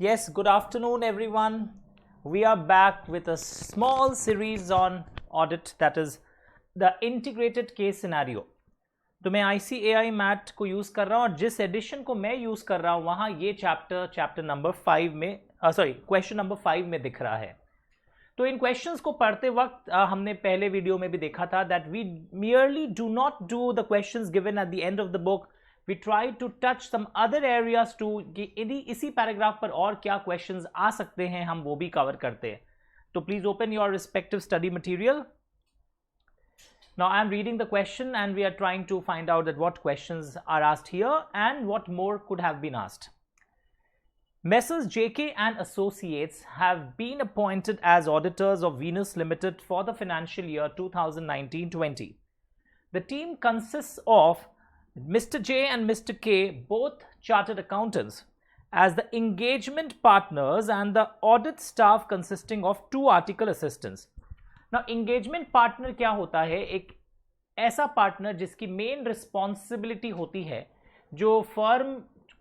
Yes, good afternoon, everyone. We are back with a small series on audit, that is the integrated case scenario. तो मैं ICAI mat को use कर रहा हूं और जिस एडिशन को मैं यूज कर रहा हूं वहां ये चैप्टर नंबर 5 में क्वेश्चन नंबर 5 में दिख रहा है. तो इन क्वेश्चंस को पढ़ते वक्त हमने पहले वीडियो में भी देखा था that we merely do not do the questions given at the end of the book. We try to touch some other areas too कि इसी पैराग्राफ पर और क्या क्वेश्चंस आ सकते हैं हम वो भी कवर करते हैं. तो please open your respective study material. Now I am reading the question and we are trying to find out that what questions are asked here and what more could have been asked. Messrs. JK and Associates have been appointed as auditors of Venus Limited for the financial year 2019-20. The team consists of Mr. J and Mr. K, both chartered accountants, as the engagement partners and the audit staff consisting of 2 article assistants. Now, engagement partner क्या होता है? एक ऐसा partner जिसकी main responsibility होती है, जो firm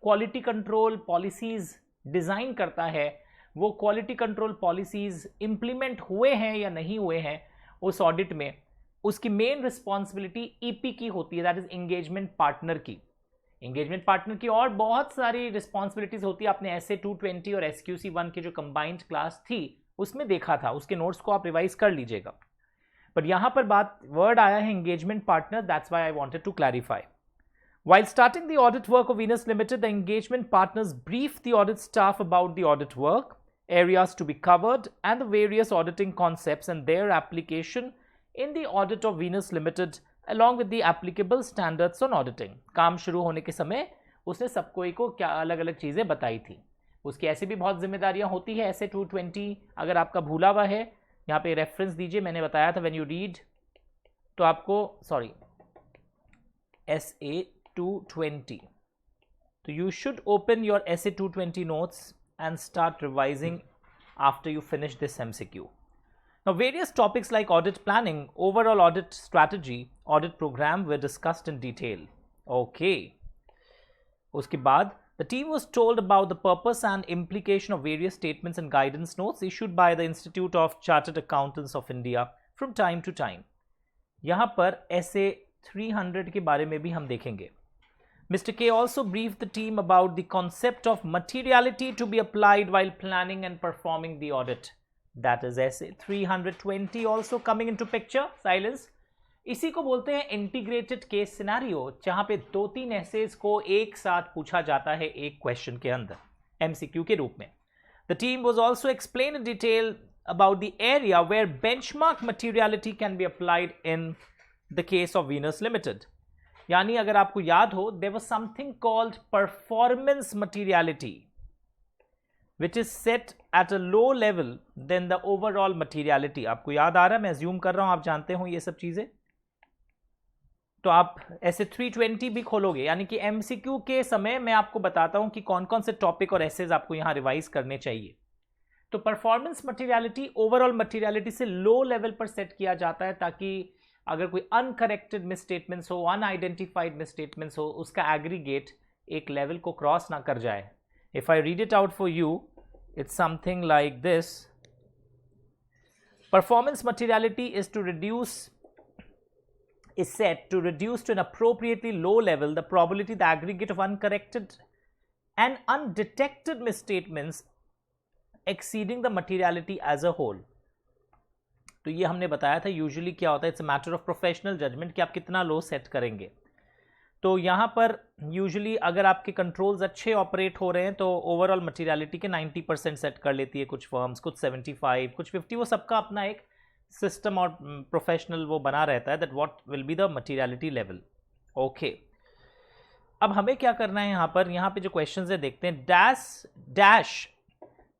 quality control policies design करता है, वो क्वालिटी कंट्रोल पॉलिसीज इंप्लीमेंट हुए हैं या नहीं हुए हैं उस ऑडिट में, उसकी मेन रिस्पॉन्सिबिलिटी ईपी की होती है, दैट इज एंगेजमेंट पार्टनर की. एंगेजमेंट पार्टनर की और बहुत सारी रिस्पॉन्सिबिलिटीज होती है. आपने SA 220 और SQC 1 की जो कंबाइंड क्लास थी उसमें देखा था, उसके नोट्स को आप रिवाइज कर लीजिएगा. बट यहां पर वर्ड आया है engagement partner, that's why I wanted to clarify. While starting the audit work of Venus Limited, the engagement partners briefed the audit staff about the audit work, areas to be covered, and the various auditing concepts and their application in the audit of Venus Limited, along with the applicable standards on auditing. काम शुरू होने के समय उसने सबको को क्या अलग अलग चीजें बताई थी. उसकी ऐसी भी बहुत जिम्मेदारियां होती है. SA 220 अगर आपका भूला हुआ है, यहाँ पे रेफरेंस दीजिए. मैंने बताया था व्हेन यू रीड तो आपको SA 220, तो you should open your SA 220 notes and start revising after you finish this MCQ. Now, various topics like audit planning, overall audit strategy, audit program were discussed in detail. Okay. उसके बाद the team was told about the purpose and implication of various statements and guidance notes issued by the Institute of Chartered Accountants of India from time to time. यहाँ पर SA 300 के बारे में भी हम देखेंगे. Mr. K also briefed the team about the concept of materiality to be applied while planning and performing the audit. That is SA 320 also coming into picture. Silence. इसी को बोलते हैं इंटीग्रेटेड केस सिनेरियो, जहां पे 2-3 essays को एक साथ पूछा जाता है एक क्वेश्चन के अंदर MCQ के रूप में. The team was also explain in detail about the area where benchmark materiality can be applied in the case of Venus limited. यानी अगर आपको याद हो, there was something called performance materiality which is set at a low level than the overall materiality. आपको याद आ रहा है, मैं अज्यूम कर रहा हूं आप जानते हो ये सब चीजें. तो आप ऐसे 320 भी खोलोगे, यानी कि MCQ के समय मैं आपको बताता हूं कि कौन कौन से टॉपिक और एसेज आपको यहां रिवाइज करने चाहिए. तो परफॉर्मेंस मटेरियलिटी ओवरऑल मटेरियलिटी से लो लेवल पर सेट किया जाता है, ताकि अगर कोई अनकरेक्टेड मिसस्टेटमेंट्स हो, अनआइडेंटिफाइड मिसस्टेटमेंट्स हो, उसका एग्रीगेट एक लेवल को क्रॉस ना कर जाए. If I read it out for you, it's something like this. Performance materiality is set to reduce to an appropriately low level the probability the aggregate of uncorrected and undetected misstatements exceeding the materiality as a whole. तो ये हमने बताया था usually क्या होता है, it's a matter of professional judgement कि आप कितना लो सेट करेंगे. तो यहाँ पर यूजुअली अगर आपके कंट्रोल्स अच्छे ऑपरेट हो रहे हैं तो ओवरऑल मटेरियलिटी के 90% सेट कर लेती है कुछ फर्म्स, कुछ 75, कुछ 50. वो सबका अपना एक सिस्टम और प्रोफेशनल वो बना रहता है that what will be the materiality level. Okay, अब हमें क्या करना है यहाँ पे जो क्वेश्चंस है देखते हैं. Dash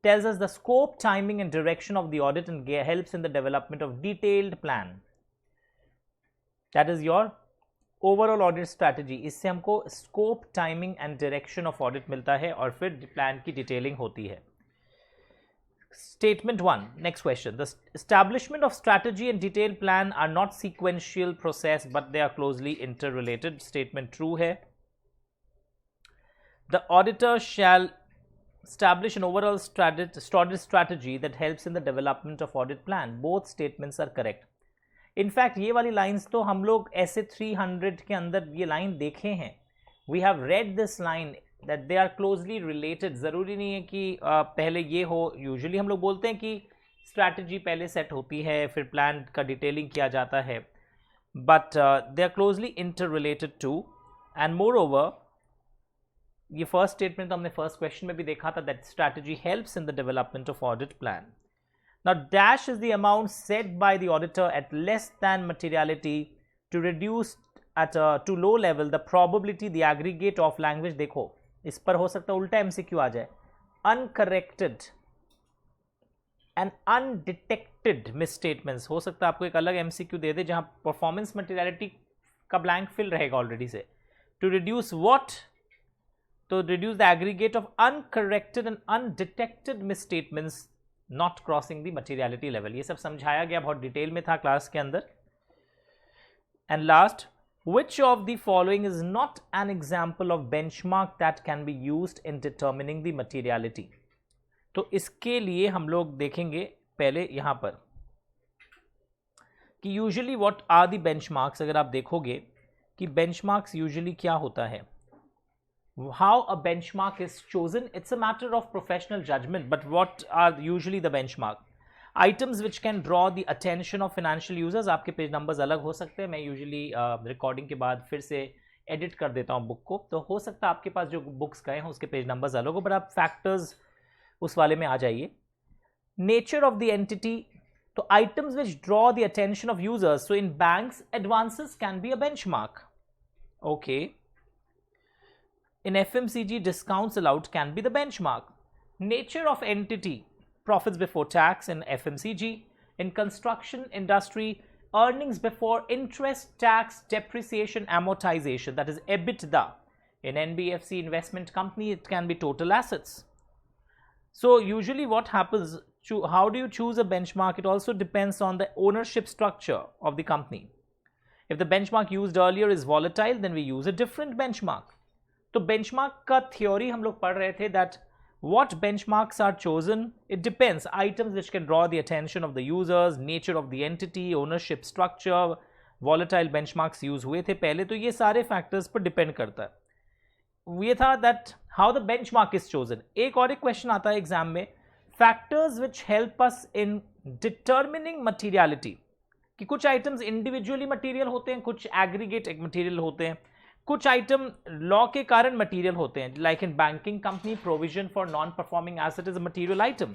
tells us the scope, timing and direction of the audit and helps in the development of detailed plan. That is your overall audit strategy. इससे हमको scope, timing and direction of audit मिलता है और फिर plan की detailing होती है. Statement 1, next question. The establishment of strategy and detailed plan are not sequential process but they are closely interrelated. Statement true है. The auditor shall establish an overall strategy that helps in the development of audit plan. Both statements are correct. In fact ये वाली lines तो हम लोग ऐसे 300 के अंदर ये लाइन देखे हैं. We have read this line that they are closely related. ज़रूरी नहीं है कि पहले ये हो. यूजुअली हम लोग बोलते हैं कि स्ट्रैटेजी पहले सेट होती है, फिर प्लान का डिटेलिंग किया जाता है, but they are closely interrelated to. And moreover ये फर्स्ट स्टेटमेंट तो हमने फर्स्ट क्वेश्चन में भी देखा था, that strategy helps in the development of audit plan. Now dash is the amount set by the auditor at less than materiality to reduce at a to low level the probability the aggregate of language. देखो इस पर हो सकता है उल्टा MCQ आ जाए. Uncorrected and undetected misstatements. हो सकता है आपको एक अलग MCQ दे दे जहां परफॉर्मेंस मटेरियलिटी का ब्लैंक फिल रहेगा ऑलरेडी से. To reduce what? To reduce the aggregate of uncorrected and undetected misstatements not crossing the materiality level. ये सब समझाया गया, बहुत डिटेल में था क्लास के अंदर. And last, which of the following is not an example of benchmark that can be used in determining the materiality. तो इसके लिए हम लोग देखेंगे पहले यहां पर कि usually what are the benchmarks. अगर आप देखोगे कि बेंचमार्क्स यूजुअली क्या होता है, how a benchmark is chosen, it's a matter of professional judgment. But what are usually the benchmark items which can draw the attention of financial users? आपके page numbers अलग हो सकते हैं. मैं यूजुअली रिकॉर्डिंग के बाद फिर से एडिट कर देता हूँ बुक को, तो हो सकता है आपके पास जो बुक्स गए हैं उसके पेज नंबर्स अलग हो, बट आप फैक्टर्स उस वाले में आ जाइए. नेचर ऑफ द एंटिटी, तो items which draw the attention of users. So in banks advances can be a benchmark. Okay. In FMCG, discounts allowed can be the benchmark. Nature of entity, profits before tax in FMCG. In construction industry, earnings before interest, tax, depreciation, amortization, that is EBITDA. In NBFC investment company, it can be total assets. So usually what happens, how do you choose a benchmark? It also depends on the ownership structure of the company. If the benchmark used earlier is volatile, then we use a different benchmark. तो benchmark का theory हम लोग पढ़ रहे थे, that what benchmarks are chosen, it depends. Items which can draw the attention of the users, nature of the entity, ownership structure, volatile benchmarks use हुए थे पहले, तो ये सारे फैक्टर्स पर डिपेंड करता है. ये था that how the benchmark is chosen. एक और एक क्वेश्चन आता है एग्जाम में, factors which help us in determining materiality, कि कुछ आइटम्स इंडिविजुअली मटीरियल होते हैं, कुछ एग्रीगेट मटीरियल होते हैं, कुछ आइटम लॉ के कारण मटेरियल होते हैं. Like in banking company, provision for non performing asset is a material item.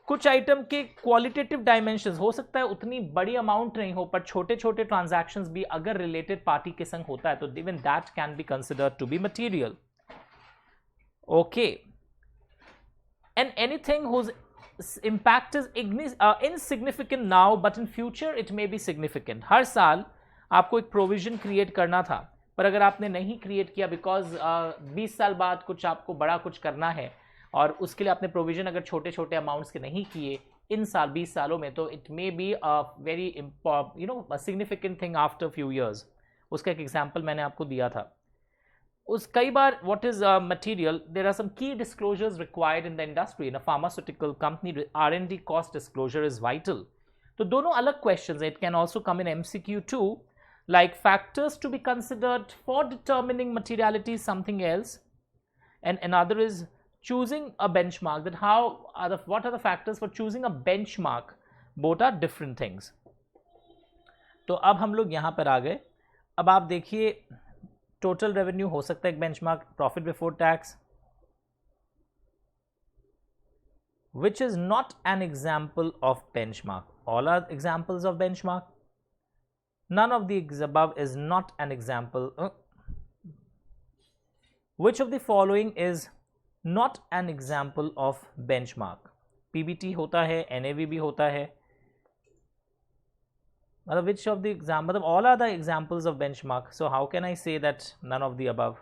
कुछ आइटम के क्वालिटेटिव डायमेंशंस हो सकता है उतनी बड़ी अमाउंट नहीं हो, पर छोटे छोटे ट्रांजैक्शंस भी अगर रिलेटेड पार्टी के संग होता है तो even that can be considered to be material. Okay. And anything whose impact is insignificant now but in future it may be significant. हर साल आपको एक प्रोविजन क्रिएट करना था, पर अगर आपने नहीं क्रिएट किया बिकॉज 20 साल बाद कुछ आपको बड़ा कुछ करना है और उसके लिए आपने प्रोविजन अगर छोटे छोटे अमाउंट्स के नहीं किए इन साल 20 सालों में, तो it may be a very significant thing after few years. उसका एक एग्जाम्पल मैंने आपको दिया था. उस कई बार what is material, there are some key disclosures required in the industry. In a pharmaceutical company R&D cost disclosure is vital. तो दोनों अलग क्वेश्चंस हैं. It can also come in MCQ too. Like factors to be considered for determining materiality is something else, and another is choosing a benchmark. That what are the factors for choosing a benchmark? Both are different things. तो अब हम लोग यहाँ पर आ गए. अब आप देखिए टोटल रेवेन्यू हो सकता है एक benchmark, profit before tax, which is not an example of benchmark. All are examples of benchmark. None of the above is not an example. Which of the following is not an example of benchmark? PBT होता है, NAV भी होता है. मतलब which of the मतलब all are the examples of benchmark. So how can I say that none of the above?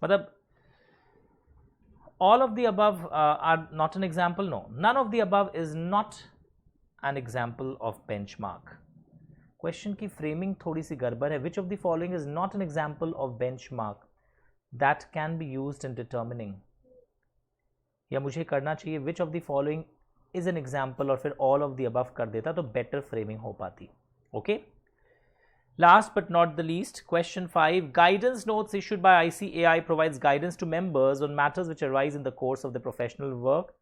मतलब all of the above are not an example? No, none of the above is not an example of benchmark. Question की framing थोड़ी सी गड़बड़ है. Which of the following is not an example of benchmark that can be used in determining. या मुझे करना चाहिए which of the following is an example और फिर ऑल ऑफ द अबव कर देता तो बेटर फ्रेमिंग हो पाती. Okay. Last but not the least, question 5. Guidance notes issued by ICAI provides guidance to members on matters which arise in the course of their professional work.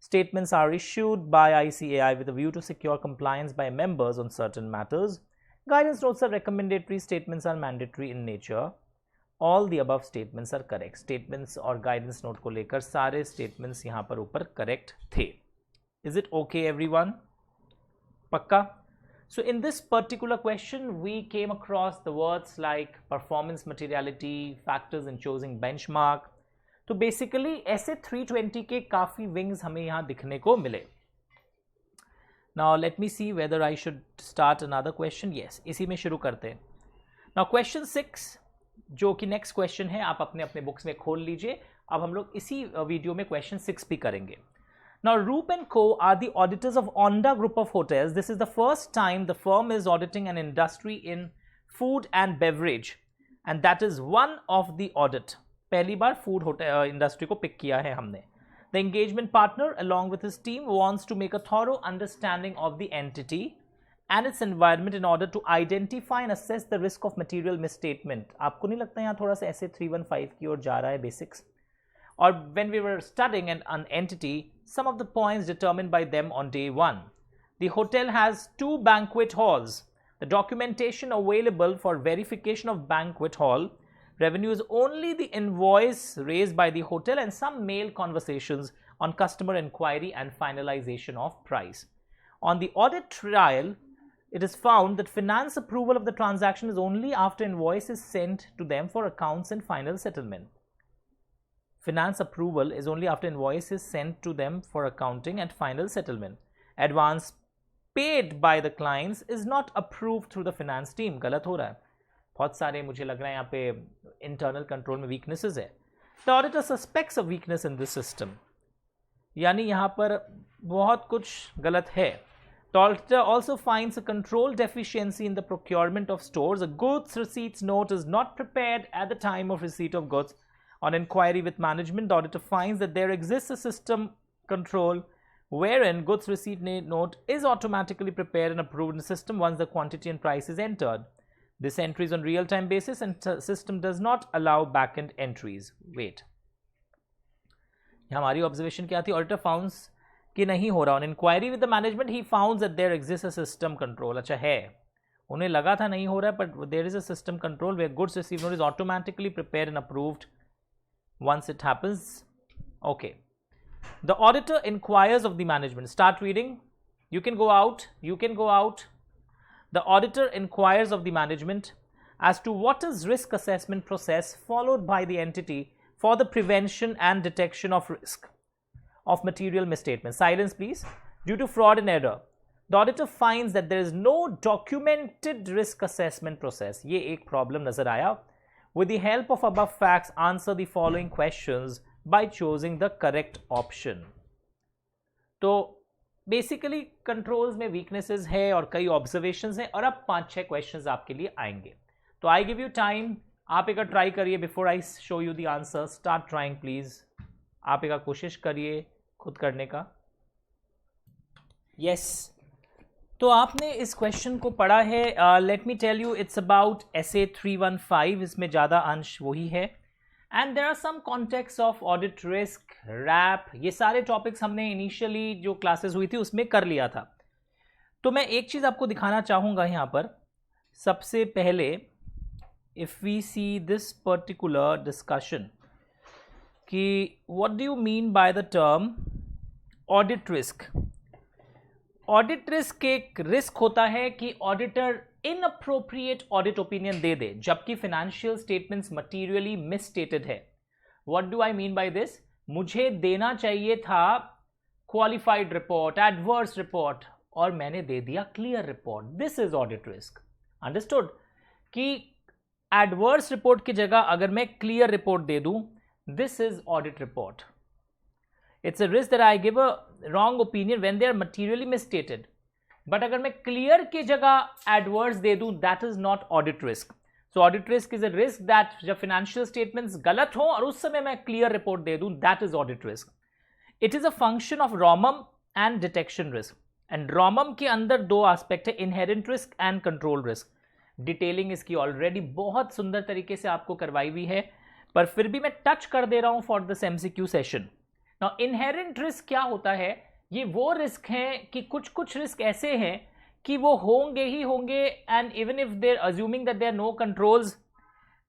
Statements are issued by ICAI with a view to secure compliance by members on certain matters. Guidance notes are recommendatory, statements are mandatory in nature. All the above statements are correct. Statements और guidance note को लेकर सारे statements यहाँ पर ऊपर correct थे. Is it okay everyone? पक्का? So in this particular question, we came across the words like performance materiality, factors in choosing benchmark. तो basically ऐसे 320 के काफ़ी wings हमें यहाँ दिखने को मिले. Now let me see whether I should start another question. Yes, इसी में शुरू करते हैं. Now question 6, जो कि next question है, आप अपने अपने books में खोल लीजिए. अब हम लोग इसी वीडियो में question 6 भी करेंगे. Now, Roop & Co. are the auditors of Onda Group of Hotels. This is the first time the firm is auditing an industry in food and beverage, and that is one of the audit. पहली बार food hotel industry को pick किया है हमने. The engagement partner, along with his team, wants to make a thorough understanding of the entity and its environment in order to identify and assess the risk of material misstatement. आपको नहीं लगता यहाँ थोड़ा सा ऐसे 315 की ओर जा रहा है basics? Or when we were studying an entity, some of the points determined by them on day 1. The hotel has 2 banquet halls. The documentation available for verification of banquet hall revenue is only the invoice raised by the hotel and some mail conversations on customer inquiry and finalization of price. On the audit trail, it is found that finance approval of the transaction is only after invoice is sent to them for accounts and final settlement. Finance approval is only after invoice is sent to them for accounting and final settlement. Advance paid by the clients is not approved through the finance team. गलत हो रहा है. बहुत सारे मुझे लग रहा है यहाँ पे internal control में weaknesses है. The auditor suspects a weakness in this system. यानी यहाँ पर बहुत कुछ गलत है. The auditor also finds a control deficiency in the procurement of stores. A goods receipts note is not prepared at the time of receipt of goods. On inquiry with management, the auditor finds that there exists a system control wherein goods receipt note is automatically prepared and approved in the system once the quantity and price is entered. This entry is on real-time basis and the system does not allow back-end entries. Wait. हमारी observation क्या थी? Auditor founds कि नहीं हो रहा. On inquiry with the management, he found that there exists a system control. अच्छा है. उन्हें लगा था नहीं हो रहा है, but there is a system control where goods received note is automatically prepared and approved once it happens. Okay. The auditor inquires of the management. Start reading. You can go out. You can go out. The auditor inquires of the management as to what is risk assessment process followed by the entity for the prevention and detection of risk of material misstatement. Silence please. Due to fraud and error, the auditor finds that there is no documented risk assessment process. ये एक problem नजर आया. With the help of above facts, answer the following questions by choosing the correct option. तो basically controls में weaknesses है और कई observations हैं और अब 5-6 क्वेश्चंस आपके लिए आएंगे. तो आई गिव यू टाइम. आप एक ट्राई करिए before I show you the answer. Start trying please. आप एक कोशिश करिए खुद करने का. यस. तो आपने इस क्वेश्चन को पढ़ा है. Let me tell you it's about SA 315. इसमें ज़्यादा अंश वही है. And there are some context of audit risk, wrap. ये सारे टॉपिक्स हमने इनिशियली जो क्लासेस हुई थी उसमें कर लिया था. तो मैं एक चीज़ आपको दिखाना चाहूँगा यहाँ पर. सबसे पहले if we see this particular discussion कि what do you mean by the term audit risk. Audit risk एक रिस्क होता है कि ऑडिटर इनअप्रोप्रिएट ऑडिट ओपिनियन दे दे जबकि फाइनेंशियल स्टेटमेंट्स मटीरियली मिसस्टेटेड है. What do I mean by this? मुझे देना चाहिए था क्वालिफाइड रिपोर्ट, एडवर्स रिपोर्ट, और मैंने दे दिया clear report. This is audit risk. Understood? कि एडवर्स रिपोर्ट की जगह अगर मैं क्लियर रिपोर्ट दे दूं, this is audit report. It's a risk that I give a wrong opinion when they are materially misstated. But अगर मैं clear की जगह adverse दे दूँ, that is not audit risk. So audit risk is a risk that जब financial statements गलत हो और उस समय मैं clear report दे दूँ, that is audit risk. It is a function of ROMM and detection risk. And ROMM के अंदर दो एस्पेक्ट है, inherent risk and control risk. Detailing इसकी ऑलरेडी बहुत सुंदर तरीके से आपको करवाई हुई है, पर फिर भी मैं टच कर दे रहा हूं for this MCQ session. Now inherent risk क्या होता है? ये वो रिस्क हैं कि कुछ रिस्क ऐसे हैं कि वो होंगे ही होंगे, and even if they are assuming that there no controls,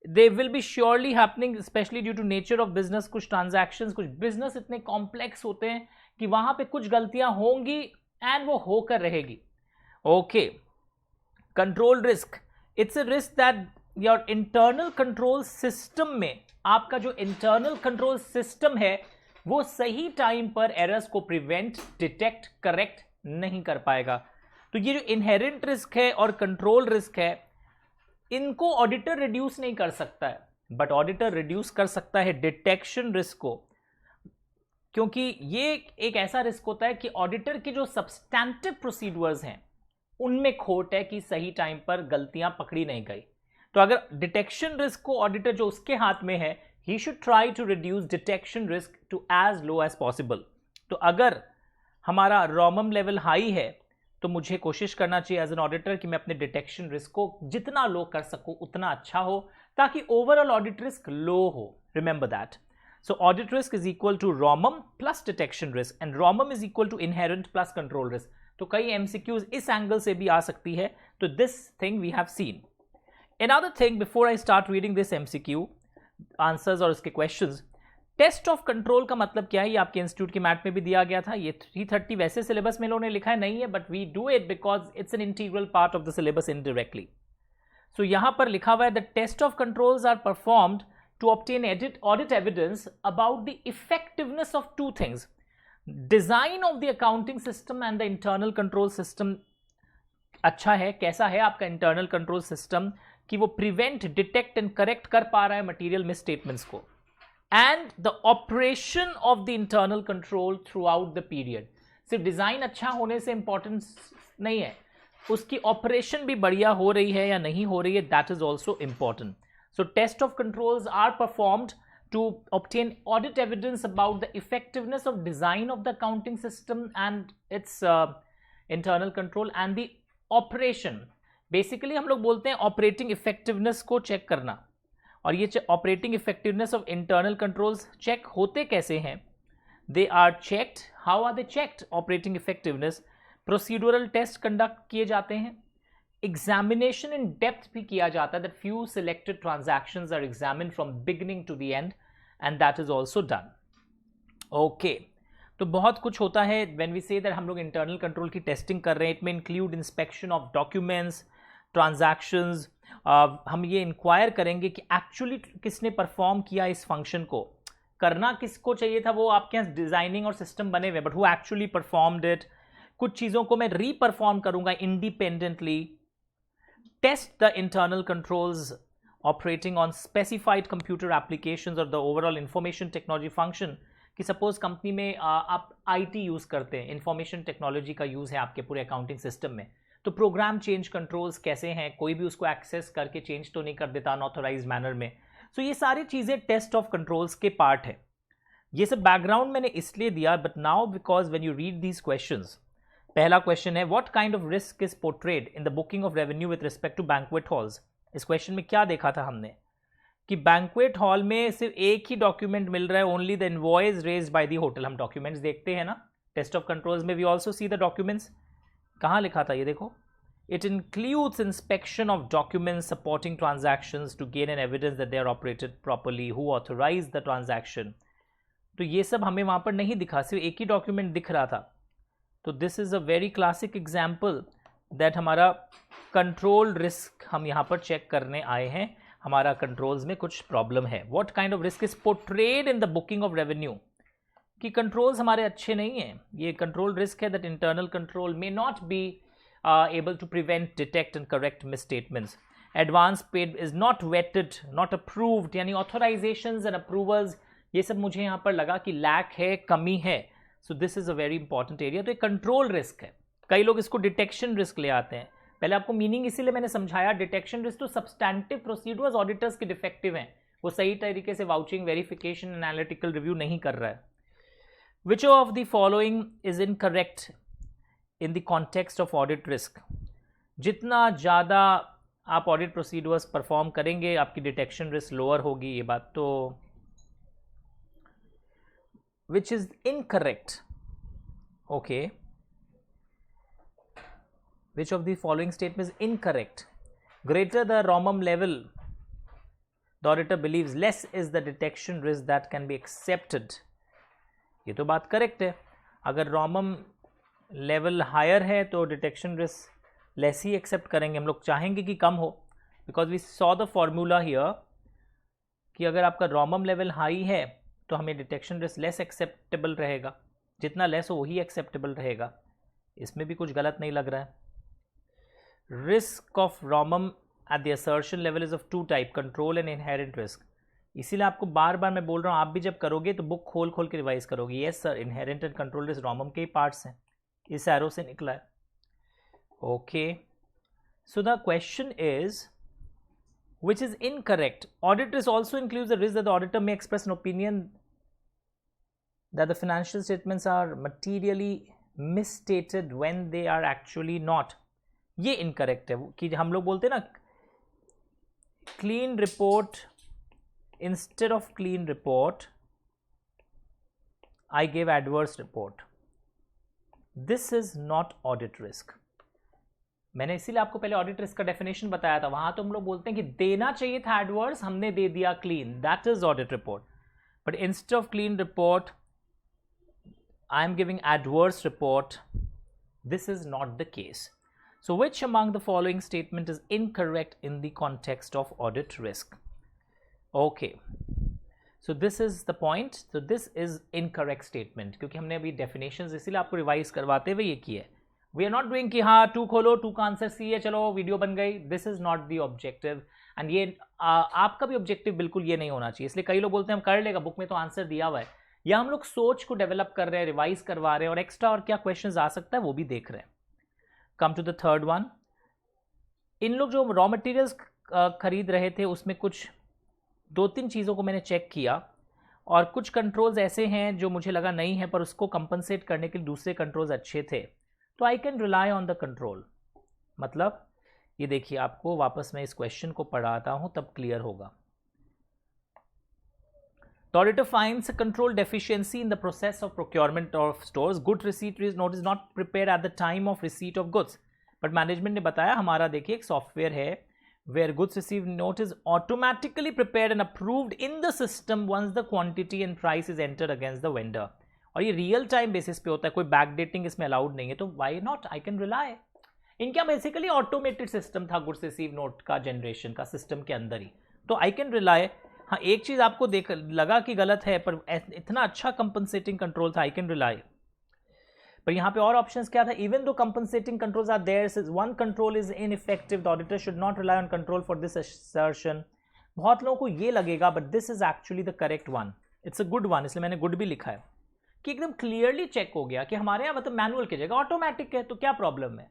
they will be surely happening, specially due to nature of business. कुछ ट्रांजैक्शंस, कुछ बिजनेस इतने कॉम्प्लेक्स होते हैं कि वहां पे कुछ गलतियां होंगी एंड वो होकर रहेगी। Okay, control risk, it's a risk that your internal control system में, आपका जो इंटरनल कंट्रोल सिस्टम है वो सही टाइम पर एरर्स को प्रिवेंट, डिटेक्ट, करेक्ट नहीं कर पाएगा। तो ये जो इनहेरेंट रिस्क है और कंट्रोल रिस्क है, इनको ऑडिटर रिड्यूस नहीं कर सकता है, बट ऑडिटर रिड्यूस कर सकता है डिटेक्शन रिस्क को, क्योंकि ये एक ऐसा रिस्क होता है कि ऑडिटर के जो सब्सटैंटिव प्रोसीड्यूर्स हैं उनमें खोट है कि सही टाइम पर गलतियां पकड़ी नहीं गई। तो अगर डिटेक्शन रिस्क को ऑडिटर जो उसके हाथ में है, he should try to reduce detection risk to as low as possible। तो अगर हमारा रॉमम लेवल हाई है तो मुझे कोशिश करना चाहिए एज एन ऑडिटर कि मैं अपने डिटेक्शन रिस्क को जितना लो कर सकूं उतना अच्छा हो, ताकि ओवरऑल ऑडिट रिस्क लो हो। Remember that. So audit risk is equal to ROMM plus detection risk, and ROMM is equal to inherent plus control risk. तो कई एमसीक्यूज इस एंगल से भी आ सकती है, तो this thing we have seen. Another thing before I start reading this MCQ answers और इसके क्वेश्चंस, टेस्ट ऑफ कंट्रोल का मतलब क्या है? ये आपके इंस्टीट्यूट की मैट में भी दिया गया था। ये 330 वैसे सिलेबस में इन्होंने लिखा है नहीं है, but we do it because it's an integral part of the syllabus indirectly. सो यहां पर लिखा हुआ है the test of controls are performed to obtain audit evidence about the effectiveness of two things, design of the accounting system and the internal control system. अच्छा है, कैसा है आपका इंटरनल कंट्रोल सिस्टम कि वो प्रिवेंट, डिटेक्ट एंड करेक्ट कर पा रहा है मटीरियल मिसस्टेटमेंट्स को, and the operation of the internal control through out the period. सिर्फ डिजाइन अच्छा होने से इंपॉर्टेंस नहीं है, उसकी ऑपरेशन भी बढ़िया हो रही है या नहीं हो रही है, that is also important. So test of controls are performed to obtain audit evidence about the effectiveness of design of the accounting system and its internal control and the operation। Basically हम लोग बोलते हैं operating effectiveness को check करना, और ये operating effectiveness of internal controls check होते कैसे हैं? They are checked, how are they checked? Operating effectiveness, procedural test conduct किए जाते हैं, एग्जामिनेशन इन डेप्थ भी किया जाता है, that few selected transactions are examined from beginning to the end, and that is also done. Okay, तो बहुत कुछ होता है व्हेन वी से दैट हम लोग इंटरनल कंट्रोल की टेस्टिंग कर रहे हैं। इट में include inspection of documents, transactions. हम ये इंक्वायर करेंगे कि एक्चुअली किसने परफॉर्म किया इस फंक्शन को, करना किसको चाहिए था, वो आपके यहाँ डिजाइनिंग और सिस्टम बने हुए, but who actually performed it. कुछ चीज़ों को मैं रीपरफॉर्म करूंगा independently. Test the internal controls operating on specified computer applications और the overall information technology function. कि सपोज कंपनी में आप आईटी यूज़ करते हैं, इंफॉर्मेशन टेक्नोलॉजी का यूज़ है आपके पूरे अकाउंटिंग सिस्टम में, तो प्रोग्राम चेंज कंट्रोल्स कैसे हैं, कोई भी उसको एक्सेस करके चेंज तो नहीं कर देता अनऑथराइज्ड मैनर में। सो ये सारी चीज़ें टेस्ट ऑफ कंट्रोल्स के पार्ट है। ये सब बैकग्राउंड मैंने इसलिए दिया, but now because when you read these questions, पहला क्वेश्चन है what kind of risk is portrayed in the booking of revenue with respect to banquet halls. इस क्वेश्चन में क्या देखा था हमने कि बैंक्वेट हॉल में सिर्फ एक ही डॉक्यूमेंट मिल रहा है, only the invoice raised by the hotel. हम डॉक्यूमेंट्स देखते हैं ना टेस्ट ऑफ कंट्रोल्स में, we also see the documents. कहाँ लिखा था ये देखो, it includes inspection of documents supporting transactions to gain an evidence that they are operated properly, who authorise the transaction. तो ये सब हमें वहाँ पर नहीं दिखा, सिर्फ एक ही डॉक्यूमेंट दिख रहा था। तो this is a very classic example that हमारा कंट्रोल रिस्क हम यहाँ पर चेक करने आए हैं, हमारा कंट्रोल्स में कुछ प्रॉब्लम है। What kind of risk is portrayed in the booking of revenue, कि कंट्रोल्स हमारे अच्छे नहीं हैं। ये कंट्रोल रिस्क है that internal control may not be able to prevent, detect and correct misstatements. Advance paid is not vetted, not approved, यानी authorisations and approvals, ये सब मुझे यहाँ पर लगा कि लैक है, कमी है। So this is a very important area. तो ये कंट्रोल रिस्क है। कई लोग इसको डिटेक्शन रिस्क ले आते हैं। पहले आपको मीनिंग इसीलिए मैंने समझाया, डिटेक्शन रिस्क तो सब्सटैंटिव प्रोसीड्यूर्स ऑडिटर्स के डिफेक्टिव हैं, वो सही तरीके से वाउचिंग, वेरिफिकेशन, एनालिटिकल रिव्यू नहीं कर रहा है। Which of the following is incorrect in the context of audit risk? जितना ज़्यादा आप ऑडिट प्रोसीड्यूर्स परफॉर्म करेंगे आपकी डिटेक्शन रिस्क लोअर होगी, ये बात तो which is incorrect. Okay, which of the following statement is incorrect? Greater the ROMM level, the auditor believes less is the detection risk that can be accepted. ये तो बात correct है. अगर ROMM level higher है तो detection risk less ही accept करेंगे. हम लोग चाहेंगे कि कम हो, because we saw the formula here कि अगर आपका ROMM लेवल हाई है तो हमें डिटेक्शन रिस्क लेस एक्सेप्टेबल रहेगा. जितना लेस हो वही एक्सेप्टेबल रहेगा. इसमें भी कुछ गलत नहीं लग रहा है. Risk of ROMM at the assertion level is of two type, control and inherent risk. इसीलिए आपको बार बार मैं बोल रहा हूँ, आप भी जब करोगे तो बुक खोल खोल के रिवाइज करोगे. Yes sir, inherent and control risk ROMM के ही पार्ट्स हैं. इस एरो से निकला है. Okay, so the question is which is incorrect. Audit risk also includes the risk that the auditor may express an opinion that the financial statements are materially misstated when they are actually not. ये incorrect है कि हम लोग बोलते हैं ना clean report, instead of clean report I gave adverse report. This is not audit risk. मैंने इसीलिए आपको पहले ऑडिट रिस्क का डेफिनेशन बताया था. वहां तो हम लोग बोलते हैं कि देना चाहिए था एडवर्स, हमने दे दिया clean, that is audit report. But instead of clean report I am giving adverse report. This is not the case. So which among the following statement is incorrect in the context of audit risk? Okay, so this is the point. So this is incorrect statement, क्योंकि हमने अभी definition इसीलिए आपको revise करवाते हुए ये किया है. वी आर नॉट डूइंग कि हाँ 2 खोलो 2 का आंसर सी है, चलो वीडियो बन गई. This is not the objective. And ये आपका भी ऑब्जेक्टिव बिल्कुल ये नहीं होना चाहिए. इसलिए कई लोग बोलते हैं हम कर लेगा, बुक में तो आंसर दिया हुआ है. या हम लोग सोच को डेवलप कर रहे हैं, रिवाइज करवा रहे हैं, और एक्स्ट्रा और क्या क्वेश्चंस आ सकता है वो भी देख रहे हैं. Come to the third one. इन लोग जो रॉ मटेरियल्स खरीद रहे थे उसमें कुछ 2-3 चीज़ों को मैंने चेक किया, और कुछ कंट्रोल्स ऐसे हैं जो मुझे लगा नहीं है, पर उसको कंपनसेट करने के लिए दूसरे कंट्रोल्स अच्छे थे. तो आई can rely on the control. मतलब ये देखिए, आपको वापस मैं इस क्वेश्चन को पढ़ाता हूं तब क्लियर होगा. The auditor finds a control deficiency in the process of procurement of stores. Good receipt note is not prepared at the time of receipt of goods. But management ने बताया हमारा देखिए एक सॉफ्टवेयर है where goods received note is automatically prepared and approved in the system once the quantity and price is entered against the vendor. और ये real time basis पे होता है, कोई बैक डेटिंग इसमें अलाउड नहीं है. तो why not, I can rely. इनका बेसिकली ऑटोमेटेड सिस्टम था गुड्स रिसीव नोट का जनरेशन का सिस्टम के अंदर ही, तो आई कैन रिलाई. हाँ, एक चीज़ आपको देख लगा कि गलत है, पर इतना अच्छा कंपनसेटिंग कंट्रोल था, आई कैन रिलाई. पर यहाँ पे और ऑप्शंस क्या था? Even though compensating controls are there, one control is ineffective, the auditor should not rely on control for this assertion. बहुत लोगों को ये लगेगा, but this is actually the correct one. It's a good one, इसलिए मैंने good भी लिखा है कि एकदम क्लियरली चेक हो गया कि हमारे यहाँ मतलब मैनुअल की जगह ऑटोमेटिक है, तो क्या प्रॉब्लम है?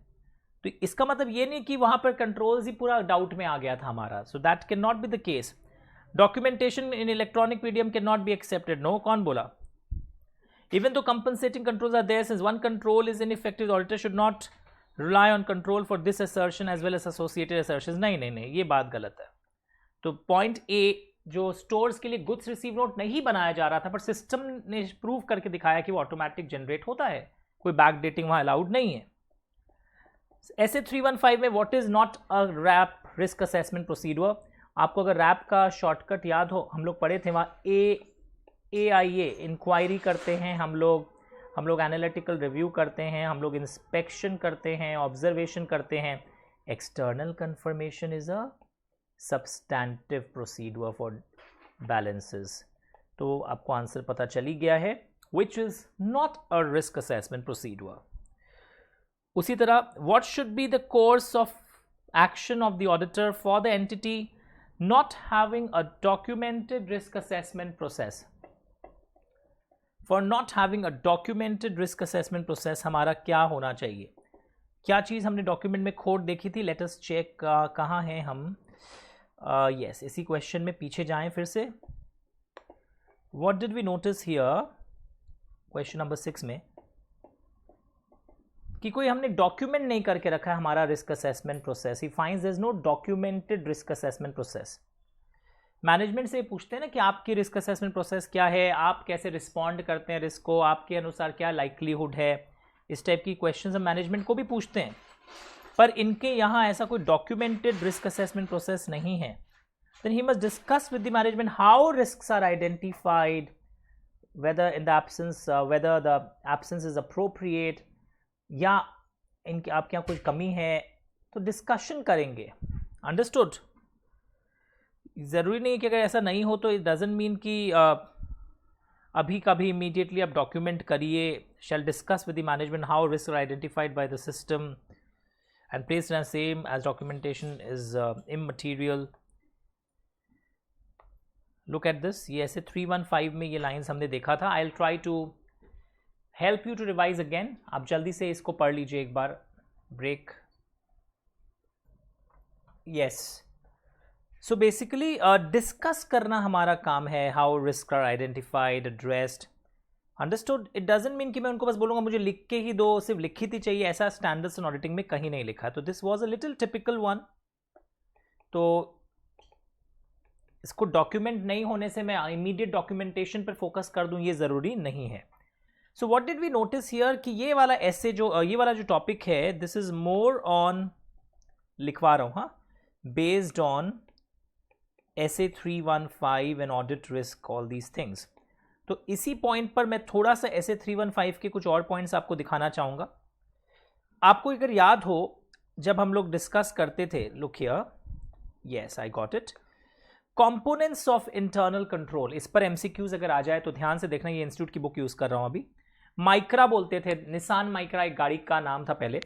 तो इसका मतलब ये नहीं कि वहां पर कंट्रोल्स ही पूरा डाउट में आ गया था हमारा. So that can not be the case. Documentation in electronic medium can not be accepted. No, कौन बोला? Even though compensating controls are there, since one control is ineffective, auditor should not rely on control for this assertion as well as associated assertions. नहीं, ये बात गलत है. तो point A, जो stores के लिए गुड्स रिसीव नोट नहीं बनाया जा रहा था, पर सिस्टम ने प्रूव करके दिखाया कि वो ऑटोमेटिक जनरेट होता है, कोई बैक डेटिंग वहां अलाउड नहीं है. ऐसे 315 में what is not a RAP risk assessment procedure. आपको अगर रैप का शॉर्टकट याद हो, हम लोग पढ़े थे वहां AIA इंक्वायरी करते हैं हम लोग एनालिटिकल रिव्यू करते हैं, हम लोग इंस्पेक्शन करते हैं, ऑब्जर्वेशन करते हैं. External confirmation is a substantive procedure for balances. तो आपको आंसर पता चली गया है, which is not a risk assessment procedure. उसी तरह, what should be the course of action of the auditor for the entity not having a documented risk assessment process? For not having a documented risk assessment process हमारा क्या होना चाहिए? क्या चीज़ हमने document में खोट देखी थी? लेट अस चेक कहाँ हैं हम. yes, इसी क्वेश्चन में पीछे जाएं फिर से. What did we notice here? Question number 6 में कि कोई हमने डॉक्यूमेंट नहीं करके रखा है हमारा risk assessment process. He finds there is no documented risk assessment process. Management से पूछते हैं ना कि आपकी रिस्क असेसमेंट प्रोसेस क्या है, आप कैसे रिस्पॉन्ड करते हैं रिस्क को, आपके अनुसार क्या लाइक्लीहुड है, इस टाइप की क्वेश्चंस हम मैनेजमेंट को भी पूछते हैं, पर इनके यहाँ ऐसा कोई डॉक्यूमेंटेड रिस्क असेसमेंट प्रोसेस नहीं है। Then he must discuss with the management how risks are identified, whether in the absence whether the absence is appropriate, या इनके आपके यहाँ कोई कमी है तो डिस्कशन करेंगे। अंडरस्टूड? ज़रूरी नहीं कि अगर ऐसा नहीं हो तो इट डजंट मीन कि अभी कभी इमीडिएटली आप डॉक्यूमेंट करिए। Shall discuss with the management how risk are identified by the system and placed in same as documentation is immaterial. Look at this, ये ऐसे 315 में ये लाइंस हमने देखा था। I will try to help you to revise again. आप जल्दी से इसको पढ़ लीजिए एक बार। Break. Yes, so basically discuss करना हमारा काम है, how risk are identified, addressed. Understood? It doesn't mean कि मैं उनको बस बोलूँगा मुझे लिख के ही दो, सिर्फ लिखित ही चाहिए, ऐसा स्टैंडर्ड्स एंड ऑडिटिंग में कहीं नहीं लिखा है। तो this was a little typical one. तो इसको डॉक्यूमेंट नहीं होने से मैं इमीडिएट डॉक्यूमेंटेशन पर फोकस कर दूं, ये ज़रूरी नहीं है। So what did we notice here कि ये वाला ऐसे जो ये वाला जो टॉपिक है, दिस इज मोर ऑन, लिखवा रहा हूँ हाँ, based on SA 315 and audit risk, all these things. तो इसी पॉइंट पर मैं थोड़ा सा SA 315 के कुछ और पॉइंट्स आपको दिखाना चाहूँगा। आपको अगर याद हो जब हम लोग डिस्कस करते थे, look here, yes I got it, components of internal control. इस पर MCQs अगर आ जाए तो ध्यान से देखना, ये इंस्टीट्यूट की बुक यूज कर रहा हूं अभी। माइक्रा बोलते थे, निसान माइक्रा एक गाड़ी का नाम था पहले।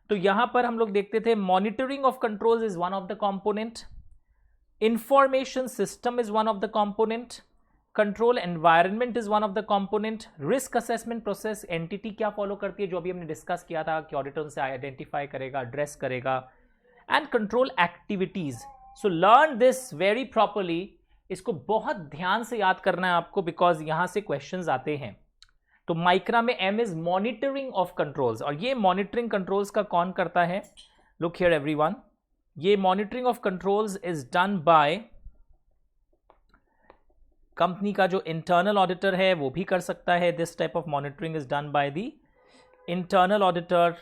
तो यहां पर हम लोग देखते थे monitoring of controls is one of the component, information system is one of the component, control environment is one of the component, risk assessment process entity क्या फॉलो करती है, जो अभी हमने डिस्कस किया था कि ऑडिटर से आइडेंटिफाई करेगा, एड्रेस करेगा, and control activities. So learn this very properly. इसको बहुत ध्यान से याद करना है आपको, बिकॉज यहां से क्वेश्चंस आते हैं। तो माइक्रा में M is monitoring of controls, और ये मॉनिटरिंग कंट्रोल्स का कौन करता है? लुक हियर एवरीवन, ये monitoring of controls is done by company का जो इंटरनल ऑडिटर है, वो भी कर सकता है। This type of monitoring is done by the internal auditor.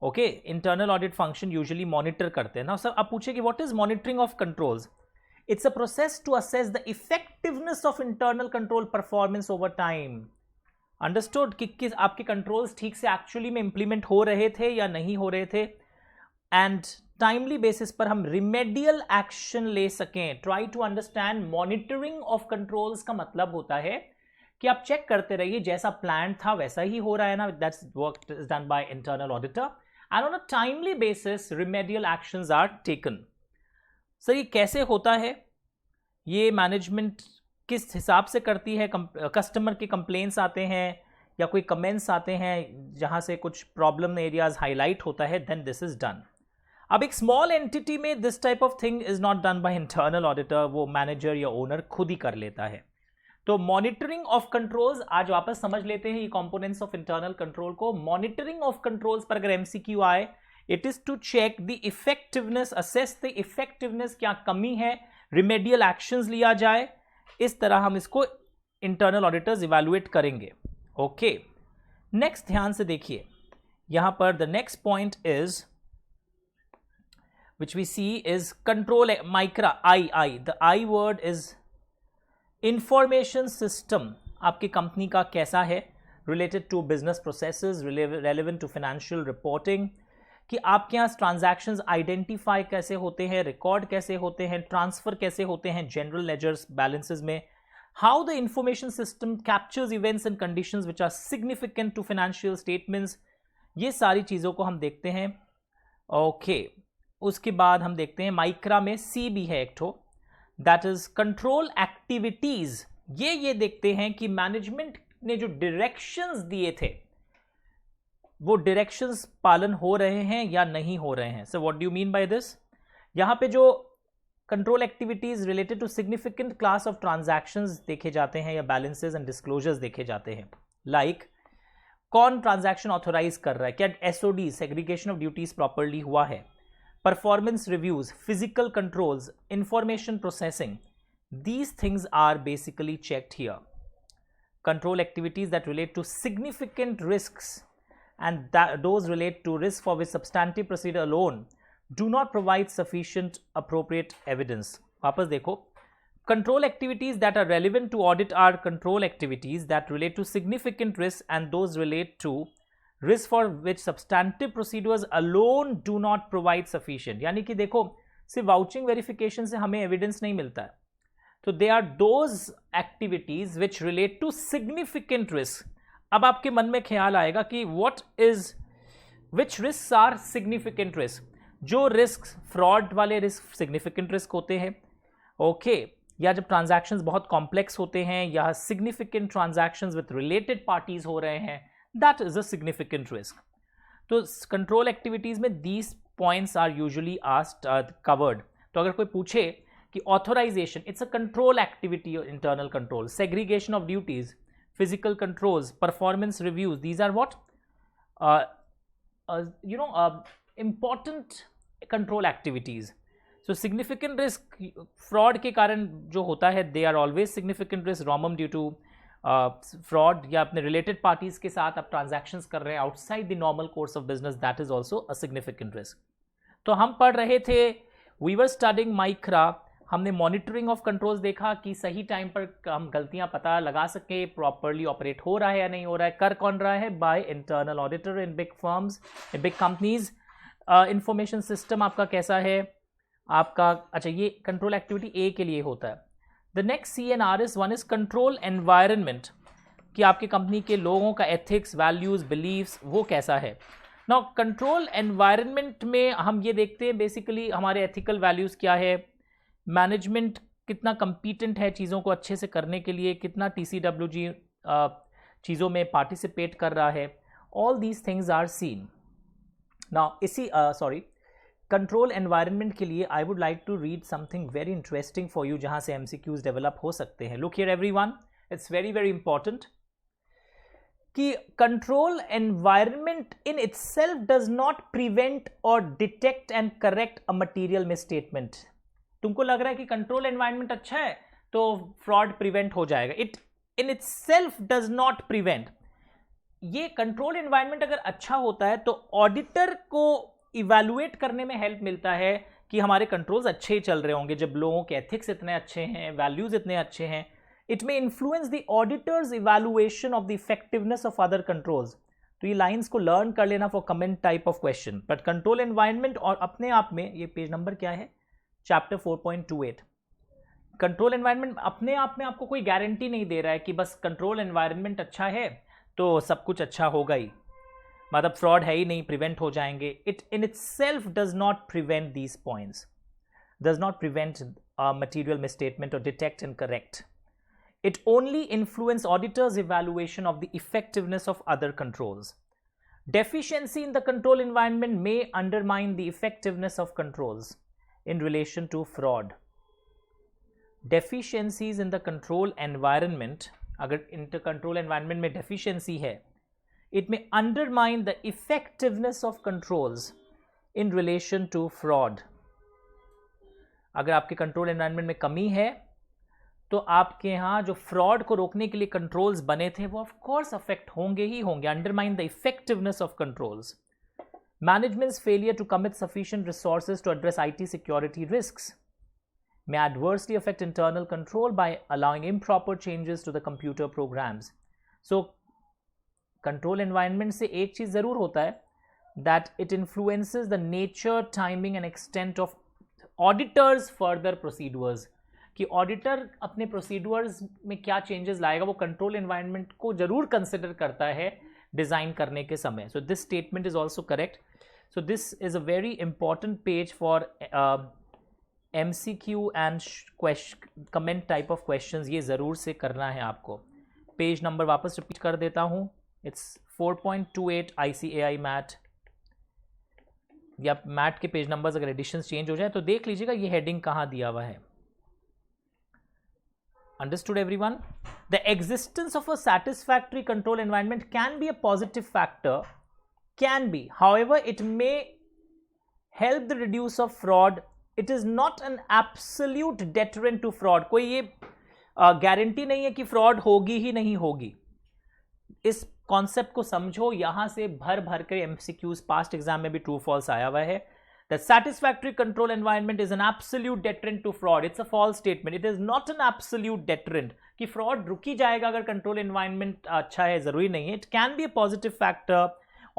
Okay, internal audit function usually monitor करते हैं ना सर। आप पूछे कि what is monitoring of controls? It's a process to assess the effectiveness of internal control performance over time. Understood? कि आपके controls ठीक से एक्चुअली में इंप्लीमेंट हो रहे थे या नहीं हो रहे थे, एंड टाइमली बेसिस पर हम रिमेडियल एक्शन ले सकें। Try to understand, monitoring of controls का मतलब होता है कि आप चेक करते रहिए जैसा प्लान था वैसा ही हो रहा है ना। That's work is done by internal auditor, and on a timely basis remedial actions are taken. Sir ये कैसे होता है? ये मैनेजमेंट किस हिसाब से करती है? कस्टमर के कंप्लेंट्स आते हैं या कोई कमेंट्स आते हैं जहां से कुछ प्रॉब्लम एरियाज हाईलाइट होता है, देन दिस इज डन। अब एक स्मॉल एंटिटी में this type of thing is not done by internal auditor, वो मैनेजर या ओनर खुद ही कर लेता है। तो मॉनिटरिंग ऑफ कंट्रोल्स आज वापस समझ लेते हैं ये कंपोनेंट्स ऑफ इंटरनल कंट्रोल को। मॉनिटरिंग ऑफ कंट्रोल्स पर अगर MCQ आए, it is to check the effectiveness, assess the effectiveness, क्या कमी है, रिमेडियल एक्शंस लिया जाए। इस तरह हम इसको इंटरनल ऑडिटर्स इवैल्यूएट करेंगे। ओके, नेक्स्ट ध्यान से देखिए, यहां पर the next point is which we see is control micro. I the I word is information system आपकी कंपनी का कैसा है, related to business processes, relevant to financial reporting, कि आपके यहाँ ट्रांजैक्शंस आइडेंटिफाई कैसे होते हैं, रिकॉर्ड कैसे होते हैं, ट्रांसफर कैसे होते हैं जनरल लेजर्स बैलेंसेस में, how the information system captures events and conditions which are significant to financial statements. ये सारी चीज़ों को हम देखते हैं। ओके, उसके बाद हम देखते हैं माइक्रा में C भी है एक ठो, दैट इज कंट्रोल एक्टिविटीज। ये देखते हैं कि मैनेजमेंट ने जो डायरेक्शंस दिए थे वो डायरेक्शंस पालन हो रहे हैं या नहीं हो रहे हैं। So what do you mean by this? यहां पे जो control activities related to significant class of transactions देखे जाते हैं या बैलेंसेस एंड डिस्क्लोजर्स देखे जाते हैं। लाइक कौन ट्रांजैक्शन ऑथोराइज कर रहा है, क्या SOD segregation of duties properly हुआ है, performance reviews, physical controls, information processing, these things are basically checked here. Control activities that relate to significant risks and those relate to risk for which substantive procedure alone do not provide sufficient appropriate evidence. वापस देखो, control activities that are relevant to audit are control activities that relate to significant risks and those relate to risk for which substantive procedures alone do not provide sufficient. यानी कि देखो, सिर्फ vouching verification से हमें evidence नहीं मिलता है. तो they are those activities which relate to significant risk. अब आपके मन में ख्याल आएगा कि what is which risk are significant risk. जो रिस्क फ्रॉड वाले रिस्क सिग्निफिकेंट रिस्क होते हैं, ओके, या जब ट्रांजैक्शंस बहुत कॉम्प्लेक्स होते हैं या significant transactions with related parties हो रहे हैं, that is a significant risk. तो कंट्रोल एक्टिविटीज में these points are usually asked covered. तो अगर कोई पूछे कि authorisation, it's a control activity, internal control, segregation of duties, physical controls, performance reviews, these are what important control activities. So significant risk fraud के कारण जो होता है, they are always significant risk ROMM due to fraud या अपने related parties के साथ आप ट्रांजैक्शंस कर रहे हैं outside the normal course of business, that is also a significant risk. तो हम पढ़ रहे थे, वी वर स्टडिंग माइक्रा, हमने मॉनिटरिंग ऑफ कंट्रोल्स देखा कि सही टाइम पर हम गलतियां पता लगा सके, प्रॉपरली ऑपरेट हो रहा है या नहीं हो रहा है, कर कौन रहा है, by internal auditor in big firms, in big companies. Information system आपका कैसा है आपका, अच्छा ये कंट्रोल एक्टिविटी ए के लिए होता है. The next CNRS one is control environment, कि आपकी कंपनी के लोगों का एथिक्स, वैल्यूज, बिलीव्स वो कैसा है. नाउ कंट्रोल एनवायरनमेंट में हम ये देखते हैं बेसिकली हमारे एथिकल वैल्यूज क्या है, मैनेजमेंट कितना कंपीटेंट है चीज़ों को अच्छे से करने के लिए, कितना TCWG चीज़ों में पार्टिसिपेट कर रहा है, all these things are seen. Now इसी कंट्रोल एनवायरनमेंट के लिए I would like to read something very interesting for you, जहाँ से MCQs डेवलप हो सकते हैं. Look here everyone, it's very very important कि control environment in itself does not prevent और detect and correct a material misstatement. तुमको लग रहा है कि कंट्रोल एनवायरनमेंट अच्छा है तो फ्रॉड प्रिवेंट हो जाएगा. It in itself does not prevent. ये कंट्रोल एनवायरनमेंट अगर अच्छा होता है तो ऑडिटर को इवैल्यूएट करने में हेल्प मिलता है कि हमारे कंट्रोल्स अच्छे ही चल रहे होंगे. जब लोगों के एथिक्स इतने अच्छे हैं, वैल्यूज इतने अच्छे हैं, it may influence the auditors evaluation of the effectiveness of other controls. तो ये लाइंस को लर्न कर लेना for comment type of question. But control environment और अपने आप में, ये पेज नंबर क्या है, चैप्टर 4.28, कंट्रोल एनवायरनमेंट अपने आप में आपको कोई गारंटी नहीं दे रहा है कि बस कंट्रोल एनवायरनमेंट अच्छा है तो सब कुछ अच्छा होगा ही, मतलब फ्रॉड है ही नहीं, प्रिवेंट हो जाएंगे. It in itself does not prevent these points, does not prevent material misstatement और detect and correct. It only influences auditors' evaluation of the effectiveness of other controls. Deficiency in the control environment may undermine the effectiveness of controls in relation to fraud. Deficiencies in the control environment, अगर inter control environment में deficiency है, it may undermine the effectiveness of controls in relation to fraud. अगर आपके control environment में कमी है तो आपके यहाँ जो फ्रॉड को रोकने के लिए कंट्रोल्स बने थे वो ऑफ कोर्स अफेक्ट होंगे ही होंगे. Undermine the effectiveness of controls. Management's failure to commit sufficient resources to address IT security risks may adversely affect internal control by allowing improper changes to the computer programs. So control environment से एक चीज जरूर होता है, that it influences the nature, timing and extent of auditors further procedures. कि auditor अपने procedures में क्या चेंजेस लाएगा वो कंट्रोल एनवायरनमेंट को जरूर कंसिडर करता है डिज़ाइन करने के समय. So this statement is also correct. So this is a very important page for MCQ and comment type of questions. ये ज़रूर से करना है आपको. पेज नंबर वापस रिपीट कर देता हूँ, इट्स 4.28 ICAI मैथ. या मैथ के पेज नंबर्स अगर एडिशंस चेंज हो जाए तो देख लीजिएगा ये हेडिंग कहाँ दिया हुआ है. Understood everyone? The existence of a satisfactory control environment can be a positive factor, can be. However, it may help the reduce of fraud. It is not an absolute deterrent to fraud. कोई ये guarantee नहीं है कि fraud होगी ही नहीं होगी. इस concept को समझो. यहां से भर भर कर एमसीक्यूज पास्ट एग्जाम में भी ट्रू फॉल्स आया हुआ है. The satisfactory control environment is an absolute deterrent to fraud. It's a false statement. It is not an absolute deterrent कि fraud रुक ही जाएगा अगर control environment अच्छा है, जरूरी नहीं है. It can be a positive factor.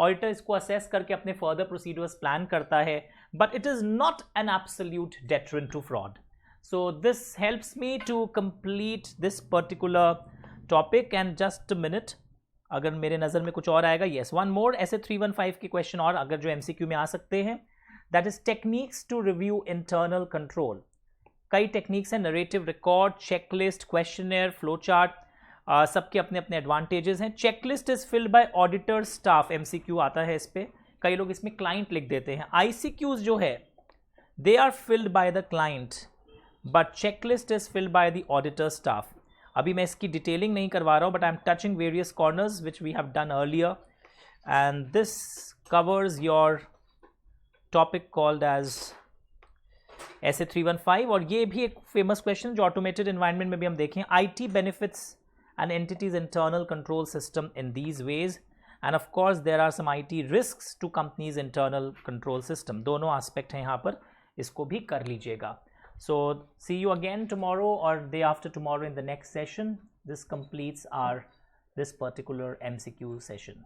Auditor इसको assess करके अपने further procedures plan करता है, but it is not an absolute deterrent to fraud. So this helps me to complete this particular topic. And just a minute, अगर मेरे नज़र में कुछ और आएगा, yes, one more ऐसे 315 के question और अगर जो MCQ में आ सकते हैं. That is techniques to review internal control. कई techniques हैं, narrative record, checklist, questionnaire, flowchart, सबके अपने अपने advantages हैं. Checklist is filled by auditor staff. MCQ आता है इस पे. कई लोग इसमें client लिख देते हैं. ICQs जो है they are filled by the client, but checklist is filled by the auditor staff. अभी मैं इसकी detailing नहीं करवा रहा हूँ, but I am touching various corners which we have done earlier, and this covers your topic called as SA 315. और ये भी एक फेमस क्वेश्चन जो ऑटोमेटेड एनवायरनमेंट में भी हम देखें. IT benefits and entities internal control system in these ways, and of course there are some IT risks to companies internal control system. दोनों एस्पेक्ट हैं यहाँ पर, इसको भी कर लीजिएगा. So see you again tomorrow और day after tomorrow in the next session. This completes our this particular MCQ session.